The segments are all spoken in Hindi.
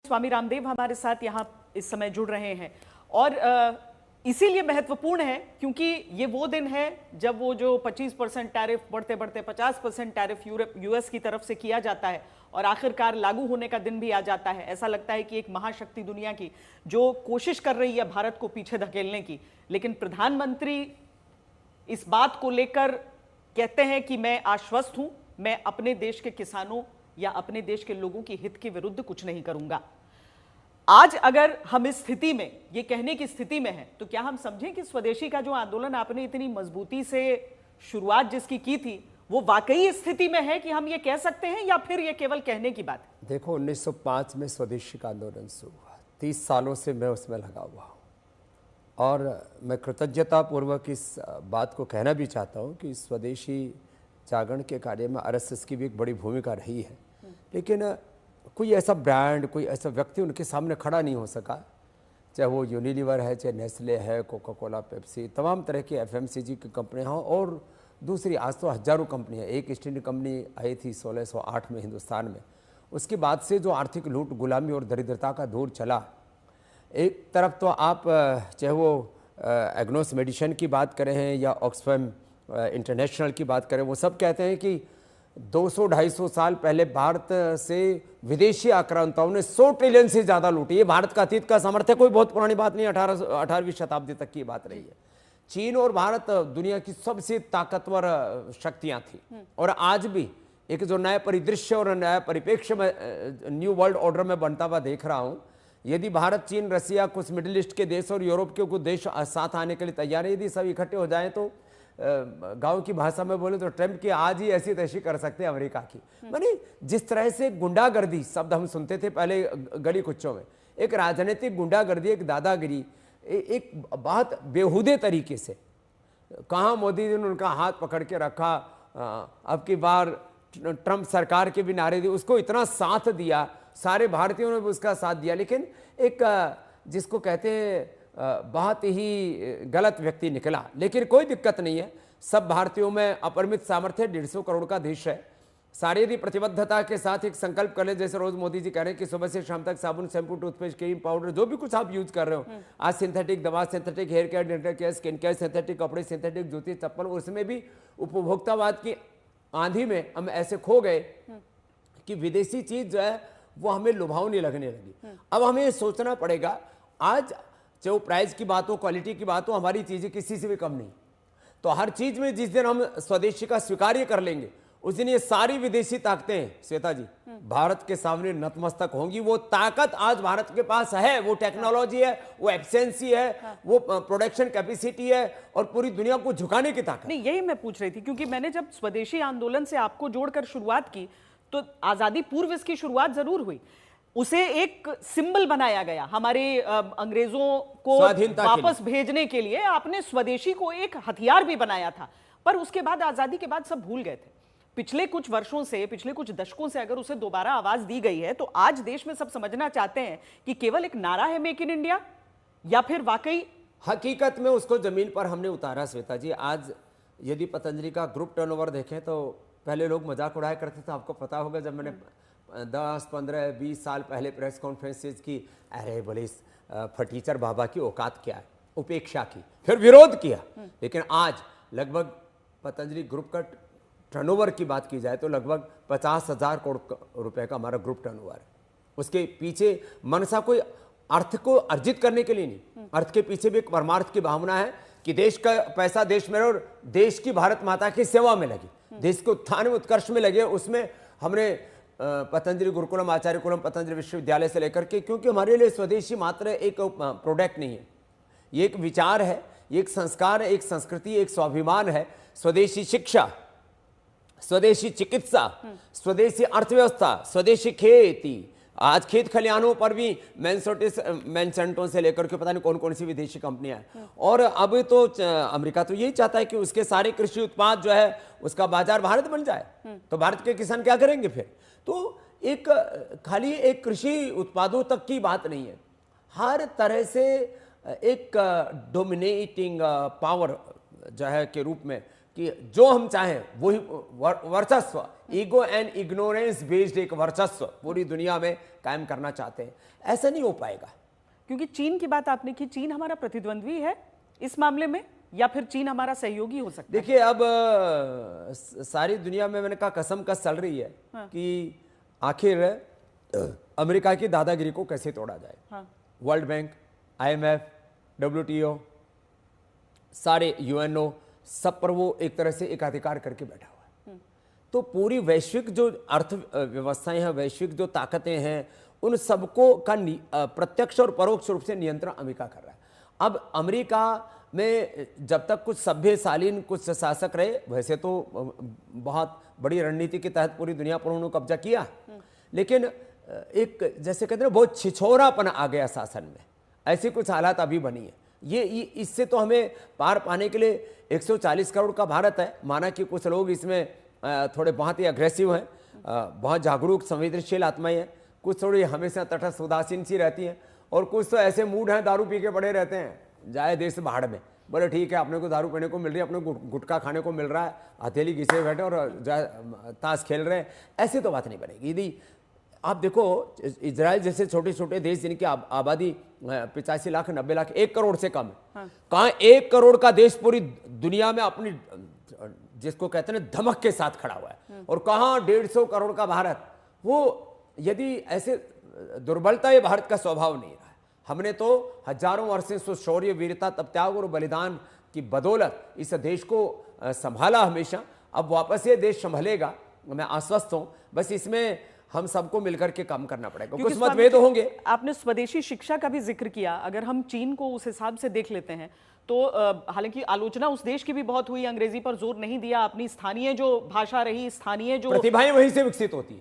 स्वामी रामदेव हमारे साथ यहाँ इस समय जुड़ रहे हैं और इसीलिए महत्वपूर्ण है क्योंकि ये वो दिन है जब वो जो 25% टैरिफ बढ़ते बढ़ते 50% टैरिफ यूएस की तरफ से किया जाता है और आखिरकार लागू होने का दिन भी आ जाता है। ऐसा लगता है कि एक महाशक्ति दुनिया की जो कोशिश कर रही है भारत को पीछे धकेलने की, लेकिन प्रधानमंत्री इस बात को लेकर कहते हैं कि मैं आश्वस्त हूं, मैं अपने देश के किसानों या अपने देश के लोगों के हित के विरुद्ध कुछ नहीं करूंगा। आज अगर हम इस स्थिति में, ये कहने की स्थिति में हैं, तो क्या हम समझें कि स्वदेशी का जो आंदोलन आपने इतनी मजबूती से शुरुआत जिसकी की थी वो वाकई इस स्थिति में है कि हम ये कह सकते हैं, या फिर ये केवल कहने की बात है? देखो, 1905 में स्वदेशी का आंदोलन शुरू हुआ, 30 सालों से मैं उसमें लगा हुआ हूँ और मैं कृतज्ञतापूर्वक इस बात को कहना भी चाहता हूँ कि स्वदेशी जागरण के कार्य में आरएसएस की भी एक बड़ी भूमिका रही है, लेकिन कोई ऐसा ब्रांड, कोई ऐसा व्यक्ति उनके सामने खड़ा नहीं हो सका, चाहे वो यूनिलीवर है, चाहे नेस्ले है, कोका कोला, पेप्सी, तमाम तरह की एफएमसीजी की कंपनियाँ हों और दूसरी आज तो हज़ारों कंपनियाँ। एक ईस्ट इंडिया कंपनी आई थी 1608 में हिंदुस्तान में। उसके बाद से जो आर्थिक लूट, गुलामी और दरिद्रता का दौर चला, एक तरफ तो आप चाहे वो एग्नोस मेडिसिन की बात करें हैं या ऑक्सफैम इंटरनेशनल की बात करें, वो सब कहते हैं कि 200-250 साल पहले भारत से विदेशी आक्रांताओं ने 100 ट्रिलियन से ज़्यादा लूटी। ये भारत का अतीत का सामर्थ्य, कोई बहुत पुरानी बात नहीं, 18वीं शताब्दी तक की बात रही है। चीन और भारत दुनिया की सबसे ताकतवर शक्तियां थी और आज भी एक जो नया परिदृश्य और नया परिप्रेक्ष्य में न्यू वर्ल्ड ऑर्डर में बनता हुआ देख रहा हूँ। यदि भारत, चीन, रसिया, कुछ मिडिल ईस्ट के देश और यूरोप के कुछ देश साथ आने के लिए तैयार है, यदि सब इकट्ठे हो जाएं तो गांव की भाषा में बोले तो ट्रंप की आज ही ऐसी तैसी कर सकते हैं अमेरिका की। माने जिस तरह से गुंडागर्दी शब्द हम सुनते थे पहले गली कुच्चों में, एक राजनीतिक गुंडागर्दी, एक दादागिरी, एक बहुत बेहुदे तरीके से, कहाँ मोदी जी ने उनका हाथ पकड़ के रखा, अब की बार ट्रंप सरकार के भी नारे दिए, उसको इतना साथ दिया, सारे भारतीयों ने भी उसका साथ दिया, लेकिन एक जिसको कहते हैं बहुत ही गलत व्यक्ति निकला। लेकिन कोई दिक्कत नहीं है, सब भारतीयों में अपरिमित सामर्थ्य, 150 करोड़ का देश है। सारे यदि प्रतिबद्धता के साथ एक संकल्प कर ले, जैसे रोज मोदी जी कह रहे हैं कि सुबह से शाम तक साबुन, शैम्पू, टूथपेस्ट, क्रीम, पाउडर, जो भी कुछ आप यूज कर रहे हो, आज सिंथेटिक दवा, synthetic hair care, dental care, skin care, synthetic कपड़े, सिंथेटिक जूती, चप्पल, उसमें भी उपभोक्तावाद की आंधी में हम ऐसे खो गए कि विदेशी चीज जो है वो हमें लुभावनी लगने लगी। अब हमें ये सोचना पड़ेगा, आज चाहे वो प्राइस की बात हो, क्वालिटी की बात हो, हमारी चीजें किसी से भी कम नहीं। तो हर चीज में जिस दिन हम स्वदेशी का स्वीकार्य कर लेंगे, उस दिन ये सारी विदेशी ताकतें, श्वेता जी, भारत के सामने नतमस्तक होंगी। वो ताकत आज भारत के पास है, वो टेक्नोलॉजी है, वो एफिशिएंसी है, वो प्रोडक्शन कैपेसिटी है और पूरी दुनिया को झुकाने की ताकत। नहीं, यही मैं पूछ रही थी, क्योंकि मैंने जब स्वदेशी आंदोलन से आपको जोड़कर शुरुआत की तो आजादी पूर्व इसकी शुरुआत जरूर हुई, उसे एक सिंबल बनाया गया हमारे अंग्रेजों को वापस भेजने के लिए। आपने स्वदेशी को एक हथियार भी बनाया था, पर उसके बाद आजादी के बाद सब भूल गए थे। पिछले कुछ वर्षों से, पिछले कुछ दशकों से अगर उसे दोबारा आवाज दी गई है, तो आज देश में सब समझना चाहते हैं कि केवल एक नारा है मेक इन इंडिया, या फिर वाकई हकीकत में उसको जमीन पर हमने उतारा। श्वेता जी, आज यदि पतंजलि का ग्रुप टर्नओवर देखें तो पहले लोग मजाक उड़ाया करते थे, आपको पता होगा, जब मैंने 10, 15, 20 साल पहले प्रेस कॉन्फ्रेंसेज की, अरे बोले इस फटीचर बाबा की औकात क्या है, उपेक्षा की, फिर विरोध किया। लेकिन आज लगभग पतंजलि ग्रुप का टर्नओवर की बात की जाए तो लगभग 50,000 करोड़ रुपए का हमारा ग्रुप टर्नओवर है। उसके पीछे मनसा कोई अर्थ को अर्जित करने के लिए नहीं, अर्थ के पीछे भी एक परमार्थ की भावना है कि देश का पैसा देश में और देश की भारत माता की सेवा में लगे, देश के उत्थान में, उत्कर्ष में लगे। उसमें हमने पतंजलि गुरुकुलम, आचार्य कुलम, पतंजलि विश्वविद्यालय से लेकर के, क्योंकि हमारे लिए स्वदेशी मात्र एक प्रोडक्ट नहीं है, ये एक विचार है, ये एक संस्कार है, एक संस्कृति, एक स्वाभिमान है। स्वदेशी शिक्षा, स्वदेशी चिकित्सा, स्वदेशी अर्थव्यवस्था, स्वदेशी खेती, आज खेत खलिहानों पर भी मैनसेंटो से लेकर के पता नहीं कौन कौन सी विदेशी कंपनियां हैं। और अब तो अमेरिका तो यही चाहता है कि उसके सारे कृषि उत्पाद जो है उसका बाजार भारत बन जाए, तो भारत के किसान क्या करेंगे फिर? तो एक खाली एक कृषि उत्पादों तक की बात नहीं है, हर तरह से एक डोमिनेटिंग पावर जो है के रूप में कि जो हम चाहें वही वर्चस्व, ईगो एंड इग्नोरेंस बेस्ड एक वर्चस्व पूरी दुनिया में कायम करना चाहते हैं, ऐसा नहीं हो पाएगा। क्योंकि चीन की बात आपने की, चीन हमारा प्रतिद्वंद्वी है इस मामले में या फिर चीन हमारा सहयोगी हो सकता है? देखिए, अब सारी दुनिया में मैंने कहा कसम कस चल रही है कि आखिर अमेरिका की दादागिरी को कैसे तोड़ा जाए। हाँ। वर्ल्ड बैंक, IMF, WTO, सारे UNO, सब पर वो एक तरह से एकाधिकार करके बैठा हुआ है। तो पूरी वैश्विक जो अर्थव्यवस्थाएं हैं, वैश्विक जो ताकतें हैं, उन सबको का प्रत्यक्ष और परोक्ष रूप से नियंत्रण अमेरिका कर रहा है। अब अमेरिका में जब तक कुछ सभ्य शालीन कुछ शासक रहे, वैसे तो बहुत बड़ी रणनीति के तहत पूरी दुनिया पर उन्होंने कब्जा किया, लेकिन एक जैसे कहते हैं बहुत छिछोरापन आ गया शासन में, ऐसी कुछ हालात अभी बनी है। ये इससे तो हमें पार पाने के लिए 140 करोड़ का भारत है। माना कि कुछ लोग इसमें थोड़े बहुत ही अग्रेसिव हैं, बहुत जागरूक संवेदनशील आत्माएं हैं, कुछ थोड़ी हमेशा तटस्थ उदासीन सी रहती हैं, और कुछ तो ऐसे मूड हैं दारू पी के पड़े रहते हैं, जाए देश बाहर में, बोले ठीक है अपने को दारू पीने को मिल रही है, अपने को गुटखा खाने को मिल रहा है, हथेली घिसे बैठे और ताश खेल रहे हैं, ऐसी तो बात नहीं बनेगी। यदि आप देखो इजराइल जैसे छोटे छोटे देश जिनकी आबादी 85 लाख 90 लाख 1 करोड़ से कम है, हाँ। कहाँ 1 करोड़ का देश पूरी दुनिया में अपनी जिसको कहते हैं धमक के साथ खड़ा हुआ है, और कहाँ 150 करोड़ का भारत। वो यदि ऐसे दुर्बलता, ये भारत का स्वभाव नहीं रहा है। हमने तो हजारों वर्षों से शौर्य, वीरता, तप, त्याग और बलिदान की बदौलत इस देश को संभाला हमेशा। अब वापस ये देश संभलेगा, मैं आश्वस्त हूं। बस इसमें हम सबको मिलकर के काम करना पड़ेगा। कुछ मतभेद होंगे। आपने स्वदेशी शिक्षा का भी जिक्र किया, अगर हम चीन को उस हिसाब से देख लेते हैं तो हालांकि आलोचना उस देश की भी बहुत हुई, अंग्रेजी पर जोर नहीं दिया, अपनी स्थानीय जो भाषा रही, स्थानीय जो प्रतिभाएं वहीं से विकसित होती है,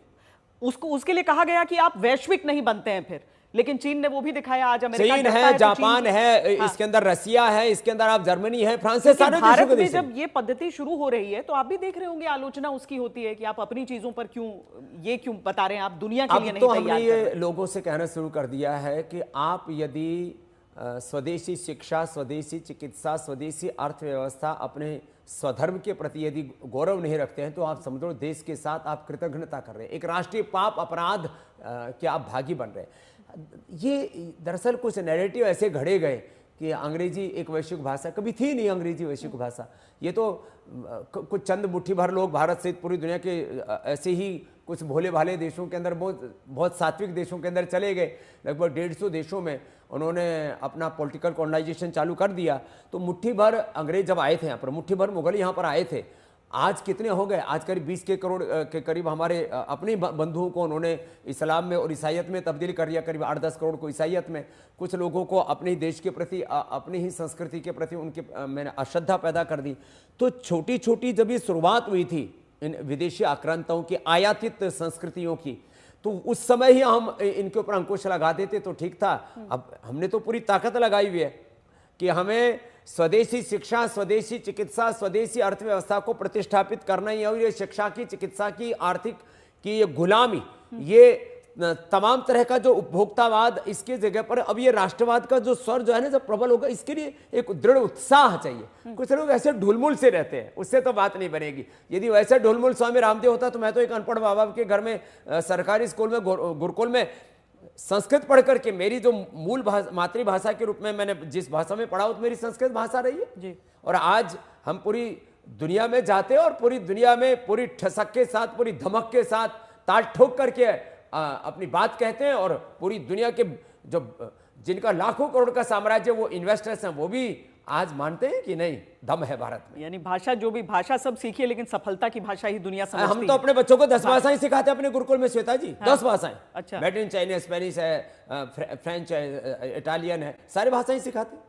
उसके लिए कहा गया कि आप वैश्विक नहीं बनते हैं फिर, लेकिन चीन ने वो भी दिखाया। आज अमेरिका चीन है, जापान है, हाँ। इसके अंदर रसिया है, इसके अंदर आप जर्मनी है, फ्रांस है, सारे भारत में जब ये पद्धति शुरू हो रही है तो आप भी देख रहे होंगे आलोचना उसकी होती है कि आप अपनी चीजों पर क्यों बता रहे हैं, आप दुनिया के लिए नहीं तो तैयार। हमने ये लोगों से कहना शुरू कर दिया है कि आप यदि स्वदेशी शिक्षा, स्वदेशी चिकित्सा, स्वदेशी अर्थव्यवस्था, अपने स्वधर्म के प्रति यदि गौरव नहीं रखते हैं, तो आप समझो देश के साथ आप कृतज्ञता कर रहे हैं, एक राष्ट्रीय पाप अपराध के आप भागी बन रहे हैं। ये दरअसल कुछ नैरेटिव ऐसे घड़े गए कि अंग्रेजी एक वैश्विक भाषा, कभी थी नहीं अंग्रेजी वैश्विक भाषा। ये तो कुछ चंद मुट्ठी भर लोग भारत सहित पूरी दुनिया के ऐसे ही कुछ भोले भाले देशों के अंदर, बहुत सात्विक देशों के अंदर चले गए। लगभग 150 देशों में उन्होंने अपना पॉलिटिकल कॉलोनाइजेशन चालू कर दिया। तो मुट्ठी भर अंग्रेज जब आए थे यहाँ पर, मुट्ठी भर मुगल यहाँ पर आए थे, आज कितने हो गए? आज करीब 20 करोड़ के करीब हमारे अपने बंधुओं को उन्होंने इस्लाम में और ईसाइयत में तब्दील कर दिया, करीब 8-10 करोड़ को ईसाइयत में, कुछ लोगों को अपने देश के प्रति, अपनी ही संस्कृति के प्रति उनके मैंने अश्रद्धा पैदा कर दी। तो छोटी छोटी जब ये शुरुआत हुई थी इन विदेशी आक्रांताओं की, आयातित संस्कृतियों की, तो उस समय ही हम इनके ऊपर अंकुश लगा देते तो ठीक था। अब हमने तो पूरी ताकत लगाई हुई है कि हमें स्वदेशी शिक्षा, स्वदेशी चिकित्सा, स्वदेशी अर्थव्यवस्था को प्रतिष्ठापित करना ही है। और ये शिक्षा की, चिकित्सा की, आर्थिक की ये गुलामी, ये तमाम तरह का जो उपभोक्तावाद, इसके जगह पर अब ये राष्ट्रवाद का जो स्वर जो है ना जब प्रबल होगा, इसके लिए एक दृढ़ उत्साह चाहिए। कुछ लोग ऐसे ढुलमुल से रहते हैं, उससे तो बात नहीं बनेगी। यदि वैसे ढुलमुल स्वामी रामदेव होता तो मैं तो एक अनपढ़ बाबा के घर में, सरकारी स्कूल में, गुरुकुल में संस्कृत पढ़ करके, मेरी जो मूल मातृभाषा के रूप में मैंने जिस भाषा में पढ़ा, तो मेरी संस्कृत भाषा रही है जी। और आज हम पूरी दुनिया में जाते हैं और पूरी दुनिया में पूरी ठसक के साथ, पूरी धमक के साथ ताल ठोक करके अपनी बात कहते हैं। और पूरी दुनिया के जो जिनका लाखों करोड़ का साम्राज्य, वो इन्वेस्टर्स हैं, वो भी आज मानते हैं कि नहीं, दम है भारत में। यानी भाषा, जो भी भाषा सब सीखिए, लेकिन सफलता की भाषा ही दुनिया समझती है। हम तो अपने बच्चों को 10 भाषाएं सिखाते हैं अपने गुरुकुल में, श्वेता जी। हाँ। 10 भाषाएं। अच्छा। मैड्रिन चाइनीज, स्पेनिश है, फ्रेंच है, इटालियन है, सारी भाषाएं सिखाते हैं।